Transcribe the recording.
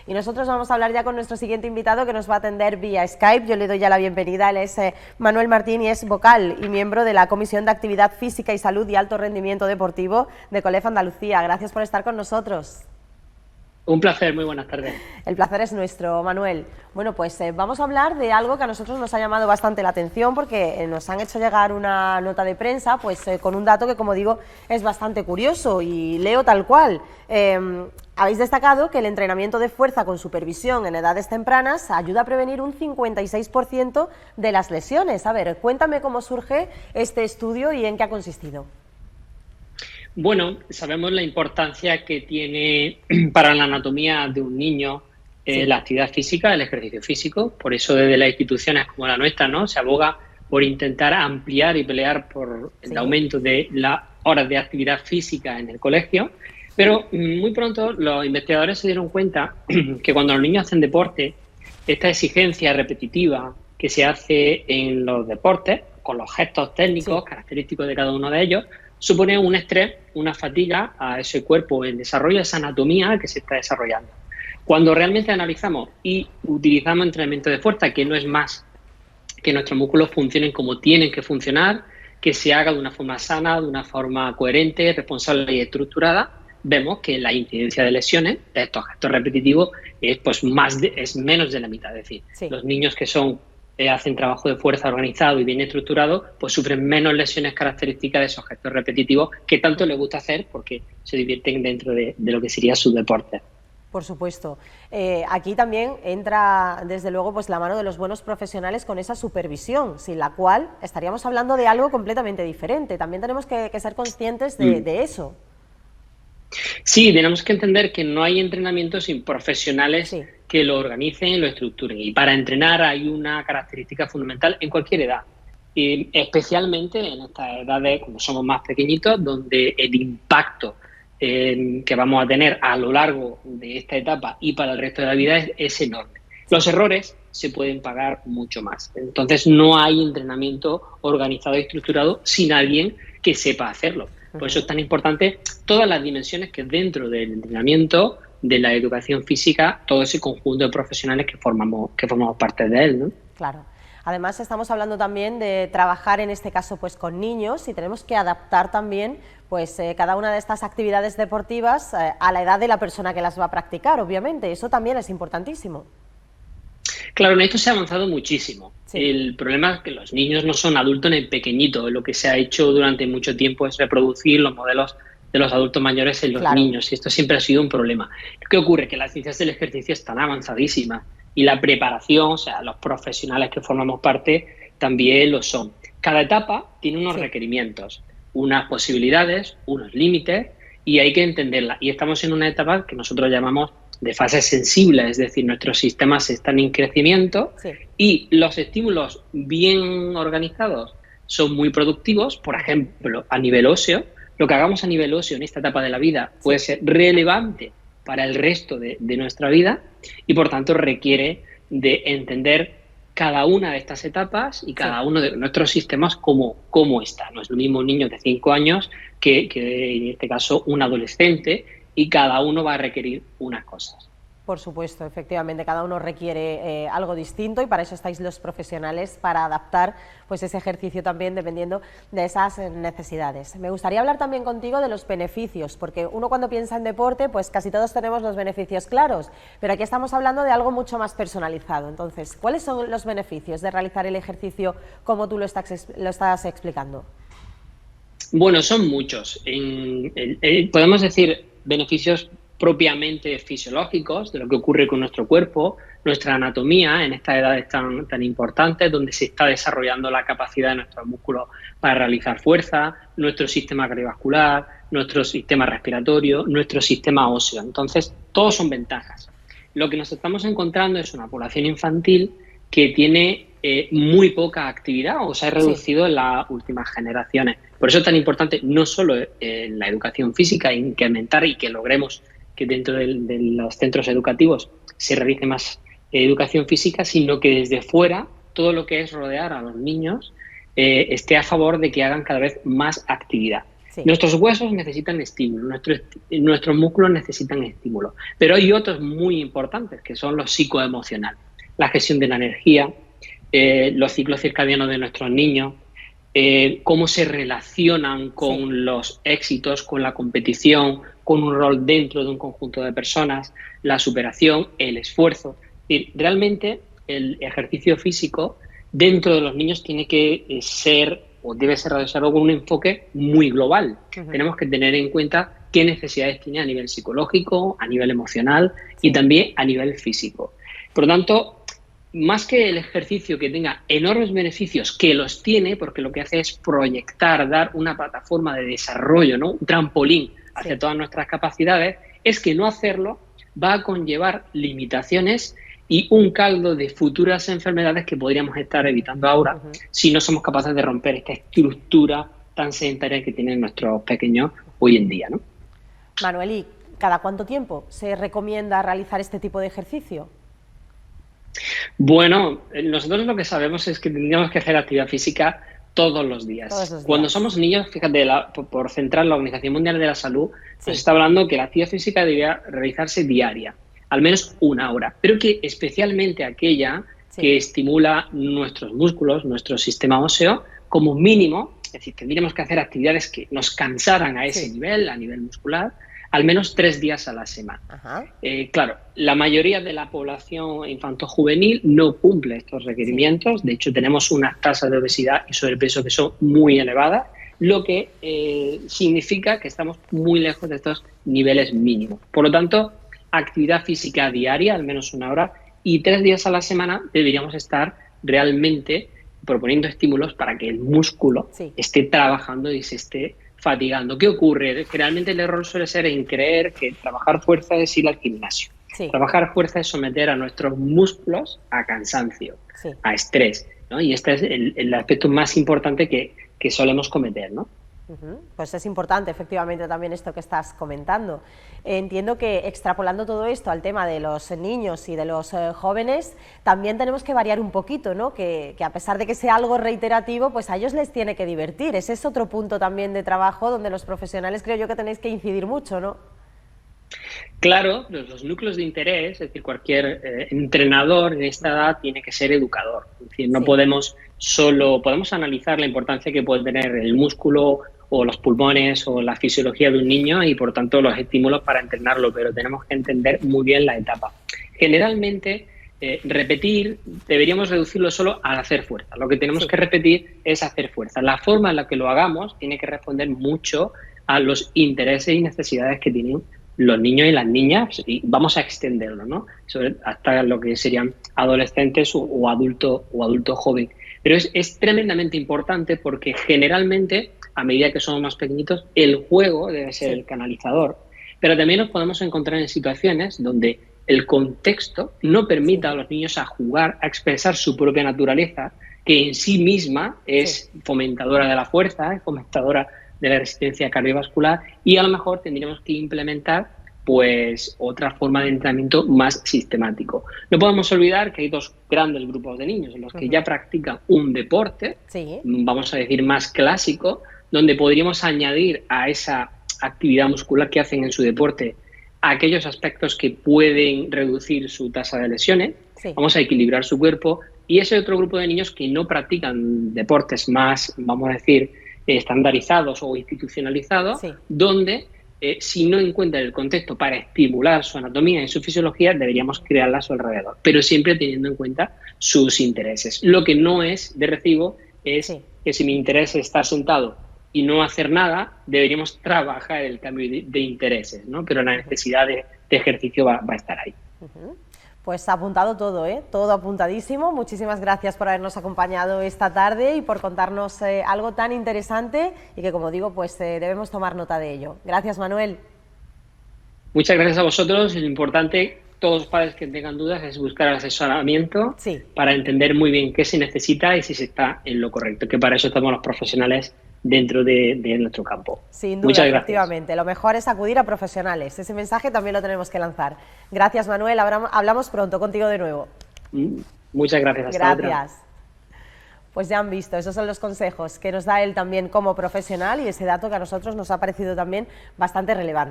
Y nosotros vamos a hablar ya con nuestro siguiente invitado que nos va a atender vía Skype. Yo le doy ya la bienvenida. Él es Manuel Martín y es vocal y miembro de la Comisión de Actividad Física y Salud y Alto Rendimiento Deportivo de COLEF Andalucía. Gracias por estar con nosotros. Un placer, muy buenas tardes. El placer es nuestro, Manuel. Bueno, pues vamos a hablar de algo que a nosotros nos ha llamado bastante la atención porque nos han hecho llegar una nota de prensa pues con un dato que, como digo, es bastante curioso y leo tal cual. Habéis destacado que el entrenamiento de fuerza con supervisión en edades tempranas ayuda a prevenir un 56% de las lesiones. A ver, cuéntame cómo surge este estudio y en qué ha consistido. Bueno, sabemos la importancia que tiene para la anatomía de un niño la actividad física, el ejercicio físico. Por eso desde las instituciones como la nuestra, ¿no?, se aboga por intentar ampliar y pelear por el aumento de las horas de actividad física en el colegio. Pero muy pronto los investigadores se dieron cuenta que cuando los niños hacen deporte, esta exigencia repetitiva que se hace en los deportes, con los gestos técnicos característicos de cada uno de ellos, supone un estrés, una fatiga a ese cuerpo, el desarrollo de esa anatomía que se está desarrollando. Cuando realmente analizamos y utilizamos entrenamiento de fuerza, que no es más que nuestros músculos funcionen como tienen que funcionar, que se haga de una forma sana, de una forma coherente, responsable y estructurada, vemos que la incidencia de lesiones de estos gestos repetitivos es menos de la mitad. Es decir, los niños que hacen trabajo de fuerza organizado y bien estructurado, pues sufren menos lesiones características de esos gestos repetitivos que tanto les gusta hacer porque se divierten dentro de lo que sería su deporte. Por supuesto. Aquí también entra, desde luego, pues la mano de los buenos profesionales con esa supervisión, sin la cual estaríamos hablando de algo completamente diferente. También tenemos que ser conscientes de eso. Sí, tenemos que entender que no hay entrenamiento sin profesionales que lo organicen y lo estructuren. Y para entrenar hay una característica fundamental en cualquier edad, especialmente en estas edades, como somos más pequeñitos, donde el impacto que vamos a tener a lo largo de esta etapa y para el resto de la vida es enorme. Los errores se pueden pagar mucho más. Entonces no hay entrenamiento organizado y estructurado sin alguien que sepa hacerlo. Por eso es tan importante todas las dimensiones que dentro del entrenamiento, de la educación física, todo ese conjunto de profesionales que formamos parte de él, ¿no? Claro. Además, estamos hablando también de trabajar, en este caso, pues con niños, y tenemos que adaptar también pues cada una de estas actividades deportivas a la edad de la persona que las va a practicar, obviamente. Eso también es importantísimo. Claro, en esto se ha avanzado muchísimo. El problema es que los niños no son adultos ni pequeñitos. Lo que se ha hecho durante mucho tiempo es reproducir los modelos de los adultos mayores en los niños, y esto siempre ha sido un problema. ¿Qué ocurre? Que las ciencias del ejercicio están avanzadísimas y la preparación, o sea, los profesionales que formamos parte también lo son. Cada etapa tiene unos requerimientos, unas posibilidades, unos límites, y hay que entenderla. Y estamos en una etapa que nosotros llamamos de fase sensible, es decir, nuestros sistemas están en crecimiento y los estímulos bien organizados son muy productivos. Por ejemplo, a nivel óseo, lo que hagamos a nivel óseo en esta etapa de la vida puede ser relevante para el resto de nuestra vida y, por tanto, requiere de entender cada una de estas etapas y cada uno de nuestros sistemas cómo está. No es lo mismo un niño de 5 años que en este caso un adolescente, y cada uno va a requerir unas cosas. Por supuesto, efectivamente, cada uno requiere algo distinto y para eso estáis los profesionales, para adaptar pues ese ejercicio también dependiendo de esas necesidades. Me gustaría hablar también contigo de los beneficios, porque uno cuando piensa en deporte, pues casi todos tenemos los beneficios claros, pero aquí estamos hablando de algo mucho más personalizado. Entonces, ¿cuáles son los beneficios de realizar el ejercicio como tú lo estás explicando? Bueno, son muchos. Podemos decir beneficios propiamente fisiológicos de lo que ocurre con nuestro cuerpo, nuestra anatomía en estas edades tan importantes, donde se está desarrollando la capacidad de nuestros músculos para realizar fuerza, nuestro sistema cardiovascular, nuestro sistema respiratorio, nuestro sistema óseo. Entonces, todos son ventajas. Lo que nos estamos encontrando es una población infantil que tiene muy poca actividad o se ha reducido en las últimas generaciones. Por eso es tan importante no solo la educación física, incrementar y que logremos que dentro de los centros educativos se realice más educación física, sino que desde fuera todo lo que es rodear a los niños esté a favor de que hagan cada vez más actividad. Sí. Nuestros huesos necesitan estímulo, nuestros músculos necesitan estímulo, pero hay otros muy importantes que son los psicoemocionales, la gestión de la energía, los ciclos circadianos de nuestros niños, cómo se relacionan con los éxitos, con la competición, con un rol dentro de un conjunto de personas, la superación, el esfuerzo. Realmente el ejercicio físico dentro de los niños tiene que ser o debe ser realizado con un enfoque muy global. Tenemos que tener en cuenta qué necesidades tiene a nivel psicológico, a nivel emocional y también a nivel físico. Por lo tanto, más que el ejercicio que tenga enormes beneficios, que los tiene, porque lo que hace es proyectar, dar una plataforma de desarrollo, ¿no? Un trampolín hacia todas nuestras capacidades, es que no hacerlo va a conllevar limitaciones y un caldo de futuras enfermedades que podríamos estar evitando ahora si no somos capaces de romper esta estructura tan sedentaria que tienen nuestros pequeños hoy en día, ¿no? Manuel, ¿y cada cuánto tiempo se recomienda realizar este tipo de ejercicio? Bueno, nosotros lo que sabemos es que tendríamos que hacer actividad física todos los días. Cuando somos niños, fíjate, por centrar la Organización Mundial de la Salud, nos está hablando que la actividad física debería realizarse diaria, al menos 1 hora, pero que especialmente aquella que estimula nuestros músculos, nuestro sistema óseo, como mínimo, es decir, tendríamos que hacer actividades que nos cansaran a ese nivel, a nivel muscular, al menos 3 días a la semana. Claro, la mayoría de la población infanto-juvenil no cumple estos requerimientos. De hecho, tenemos unas tasas de obesidad y sobrepeso que son muy elevadas, lo que significa que estamos muy lejos de estos niveles mínimos. Por lo tanto, actividad física diaria, al menos 1 hora, y 3 días a la semana deberíamos estar realmente proponiendo estímulos para que el músculo esté trabajando y se esté fatigando. ¿Qué ocurre? Generalmente el error suele ser en creer que trabajar fuerza es ir al gimnasio. Trabajar fuerza es someter a nuestros músculos a cansancio, a estrés, ¿no? Y este es el aspecto más importante que solemos cometer, ¿no? Pues es importante, efectivamente, también esto que estás comentando. Entiendo que extrapolando todo esto al tema de los niños y de los jóvenes, también tenemos que variar un poquito, ¿no? Que a pesar de que sea algo reiterativo, pues a ellos les tiene que divertir. Ese es otro punto también de trabajo donde los profesionales creo yo que tenéis que incidir mucho, ¿no? Claro, los núcleos de interés, es decir, cualquier entrenador en esta edad tiene que ser educador. Es decir, no podemos analizar la importancia que puede tener el músculo o los pulmones o la fisiología de un niño y, por tanto, los estímulos para entrenarlo, pero tenemos que entender muy bien la etapa. Generalmente, repetir, deberíamos reducirlo solo al hacer fuerza. Lo que tenemos que repetir es hacer fuerza. La forma en la que lo hagamos tiene que responder mucho a los intereses y necesidades que tienen los niños y las niñas, y vamos a extenderlo, ¿no? Hasta lo que serían adolescentes o adulto joven. Pero es tremendamente importante porque generalmente, a medida que somos más pequeñitos, el juego debe ser el canalizador. Pero también nos podemos encontrar en situaciones donde el contexto no permita a los niños a jugar, a expresar su propia naturaleza, que en sí misma es fomentadora de la fuerza, es fomentadora de la resistencia cardiovascular, y a lo mejor tendríamos que implementar pues otra forma de entrenamiento más sistemático. No podemos olvidar que hay 2 grandes grupos de niños, los que ya practican un deporte, vamos a decir más clásico, donde podríamos añadir a esa actividad muscular que hacen en su deporte aquellos aspectos que pueden reducir su tasa de lesiones, vamos a equilibrar su cuerpo, y ese otro grupo de niños que no practican deportes más, vamos a decir, estandarizados o institucionalizados, donde si no encuentran el contexto para estimular su anatomía y su fisiología, deberíamos crearla a su alrededor, pero siempre teniendo en cuenta sus intereses. Lo que no es de recibo es que si mi interés es estar sentado y no hacer nada, deberíamos trabajar el cambio de intereses, ¿no? Pero la necesidad de ejercicio va a estar ahí. Pues apuntado todo, todo apuntadísimo. Muchísimas gracias por habernos acompañado esta tarde y por contarnos algo tan interesante y que, como digo, pues debemos tomar nota de ello. Gracias, Manuel. Muchas gracias a vosotros. Lo importante, todos los padres que tengan dudas, es buscar asesoramiento para entender muy bien qué se necesita y si se está en lo correcto, que para eso estamos los profesionales dentro de nuestro campo. Sin duda, efectivamente. Lo mejor es acudir a profesionales. Ese mensaje también lo tenemos que lanzar. Gracias, Manuel. Hablamos pronto contigo de nuevo. Muchas gracias. Hasta otra. Pues ya han visto, esos son los consejos que nos da él también como profesional y ese dato que a nosotros nos ha parecido también bastante relevante.